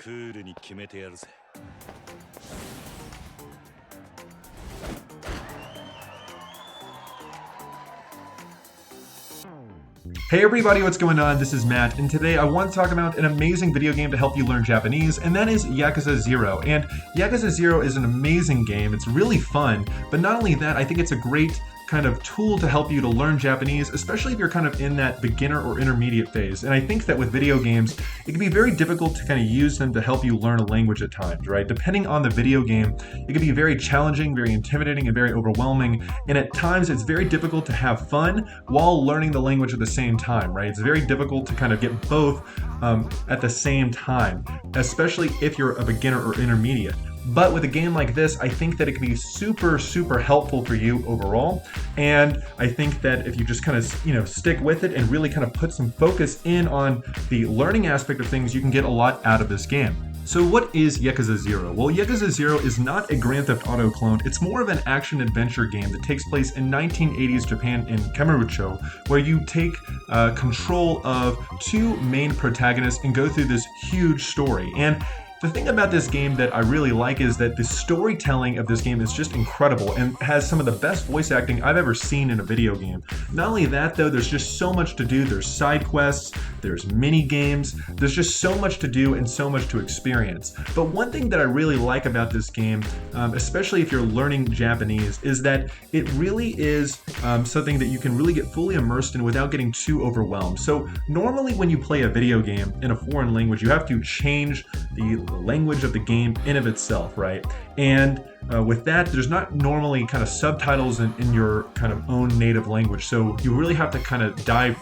クールに決めてやるぜ。Hey everybody, what's going on? This is Matt, and today I want to talk about an amazing video game to help you learn Japanese, and that is Yakuza 0. And Yakuza 0 is an amazing game. It's really fun, but not only that, I think it's a great kind of tool to help you to learn Japanese, especially if you're kind of in that beginner or intermediate phase. And I think that with video games, it can be very difficult to kind of use them to help you learn a language at times, right? Depending on the video game, it can be very challenging, very intimidating, and very overwhelming. And at times, it's very difficult to have fun while learning the language at the same time, right? It's very difficult to kind of get both at the same time, especially if you're a beginner or intermediate. But with a game like this, I think that it can be super, super helpful for you overall. And I think that if you just kind of, stick with it and really kind of put some focus in on the learning aspect of things, you can get a lot out of this game. So what is Yakuza 0? Well, Yakuza 0 is not a Grand Theft Auto clone. It's more of an action-adventure game that takes place in 1980s Japan in Kamurocho, where you take control of two main protagonists and go through this huge story. And the thing about this game that I really like is that the storytelling of this game is just incredible and has some of the best voice acting I've ever seen in a video game. Not only that though, there's just so much to do. There's side quests, there's mini games, there's just so much to do and so much to experience. But one thing that I really like about this game, especially if you're learning Japanese, is that it really is something that you can really get fully immersed in without getting too overwhelmed. So normally when you play a video game in a foreign language, you have to change the language of the game in of itself, right? And with that, there's not normally kind of subtitles in your kind of own native language. So you really have to kind of dive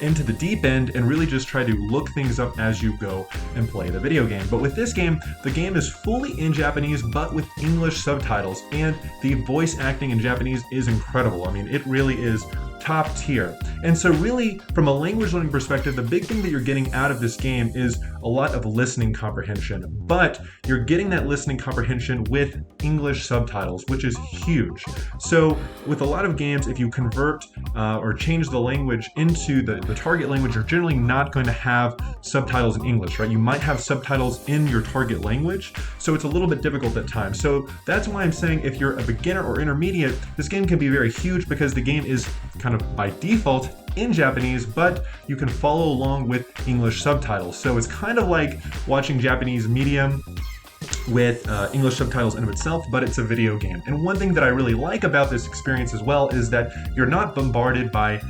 into the deep end and really just try to look things up as you go and play the video game. But with this game, the game is fully in Japanese, but with English subtitles. And the voice acting in Japanese is incredible. I mean, it really is top tier. And so really, from a language learning perspective, the big thing that you're getting out of this game is a lot of listening comprehension. But you're getting that listening comprehension with English subtitles, which is huge. So with a lot of games, if you convert or change the language into the target language, you're generally not going to have subtitles in English, right? You might have subtitles in your target language, so it's a little bit difficult at times. So that's why I'm saying if you're a beginner or intermediate, this game can be very huge because the game is kind of by default in Japanese, but you can follow along with English subtitles. So it's kind of like watching Japanese media with English subtitles in of itself, but it's a video game. And one thing that I really like about this experience as well is that you're not bombarded by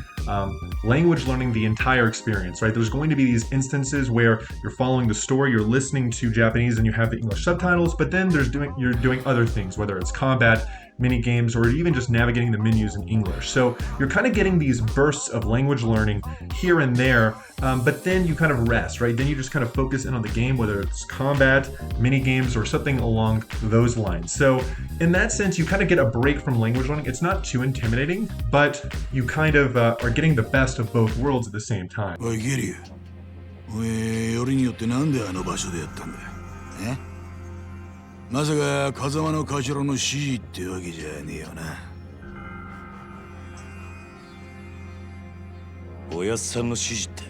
language learning the entire experience, right? There's going to be these instances where you're following the story, you're listening to Japanese and you have the English subtitles, but then you're doing other things, whether it's combat, mini games, or even just navigating the menus in English. So you're kind of getting these bursts of language learning here and there, but then you kind of rest, right? Then you just kind of focus in on the game, whether it's combat, mini games, or something along those lines. So in that sense, you kind of get a break from language learning. It's not too intimidating, but you kind of are getting the best of both worlds at the same time. おいギリお前よりによってなんであの場所でやったんだえまさか風間の頭の指示ってわけじゃねえよなおやっさんの指示って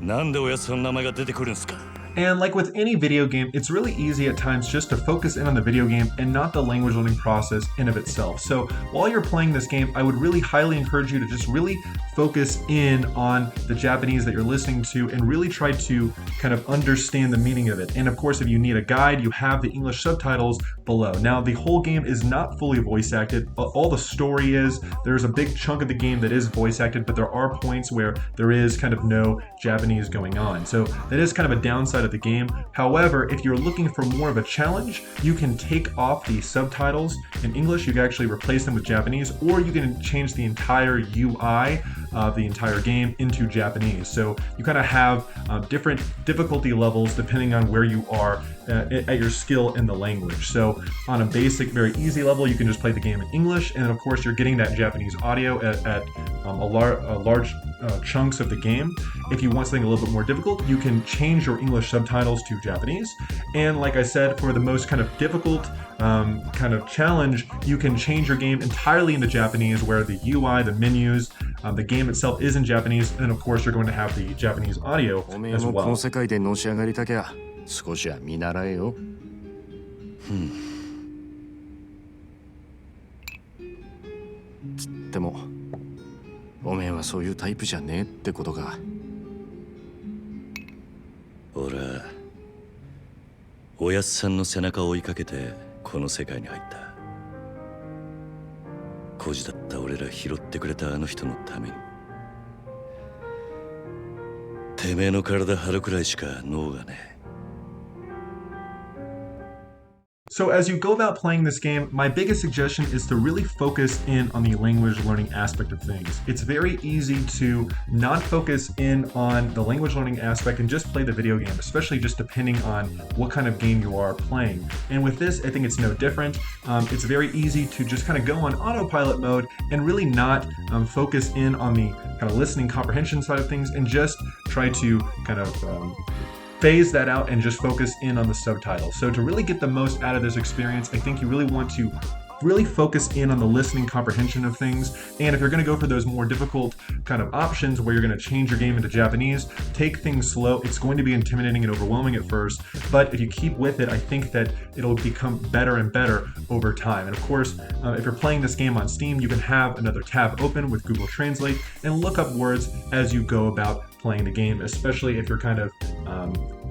なんでおやっさんの名前が出てくるんすか And like with any video game, it's really easy at times just to focus in on the video game and not the language learning process in of itself. So while you're playing this game, I would really highly encourage you to just really focus in on the Japanese that you're listening to and really try to kind of understand the meaning of it. And of course, if you need a guide, you have the English subtitles below. Now, the whole game is not fully voice acted. All the story is, there's a big chunk of the game that is voice acted, but there are points where there is kind of no Japanese going on. So that is kind of a downside of the game. However, if you're looking for more of a challenge, you can take off the subtitles in English. You can actually replace them with Japanese, or you can change the entire UI of the entire game into Japanese. So you kind of have different difficulty levels depending on where you are at your skill in the language. So on a basic, very easy level, you can just play the game in English, and of course you're getting that Japanese audio at large chunks of the game. If you want something a little bit more difficult, you can change your English subtitles to Japanese. And like I said, for the most kind of difficult kind of challenge, you can change your game entirely into Japanese, where the UI, the menus, the game itself is in Japanese, and of course you're going to have the Japanese audio as well. 少しは見習えよ。つってもおめえはそういうタイプじゃねえってことか。俺はおやっさんの背中を追いかけてこの世界に入った。孤児だった俺ら拾ってくれたあの人のために。てめえの体張るくらいしか脳がねえ。 So as you go about playing this game, my biggest suggestion is to really focus in on the language learning aspect of things. It's very easy to not focus in on the language learning aspect and just play the video game, especially just depending on what kind of game you are playing. And with this, I think it's no different. It's very easy to just kind of go on autopilot mode and really not focus in on the kind of listening comprehension side of things and just try to kind of phase that out and just focus in on the subtitles. So to really get the most out of this experience, I think you really want to really focus in on the listening comprehension of things. And if you're going to go for those more difficult kind of options where you're going to change your game into Japanese, take things slow. It's going to be intimidating and overwhelming at first, but if you keep with it, I think that it'll become better and better over time. And of course, if you're playing this game on Steam, you can have another tab open with Google Translate and look up words as you go about playing the game, especially if you're kind of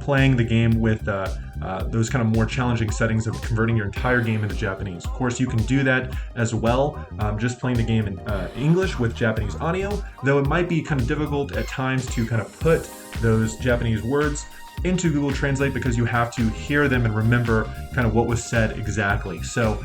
playing the game with those kind of more challenging settings of converting your entire game into Japanese. Of course, you can do that as well, just playing the game in English with Japanese audio, though it might be kind of difficult at times to kind of put those Japanese words into Google Translate because you have to hear them and remember kind of what was said exactly. So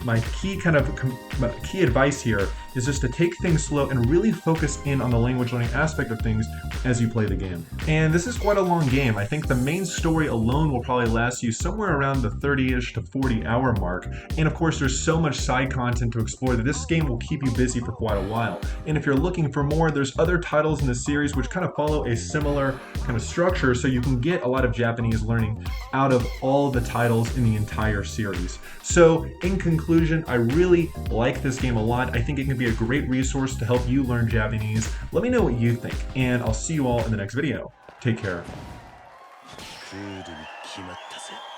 my key advice here is just to take things slow and really focus in on the language learning aspect of things as you play the game. And this is quite a long game. I think the main story alone will probably last you somewhere around the 30-ish to 40-hour mark. And of course, there's so much side content to explore that this game will keep you busy for quite a while. And if you're looking for more, there's other titles in the series which kind of follow a similar kind of structure, so you can get a lot of Japanese learning out of all the titles in the entire series. So in conclusion, I really like this game a lot. I think it can be a great resource to help you learn Japanese. Let me know what you think, and I'll see you all in the next video. Take care. クールに決まったぜ。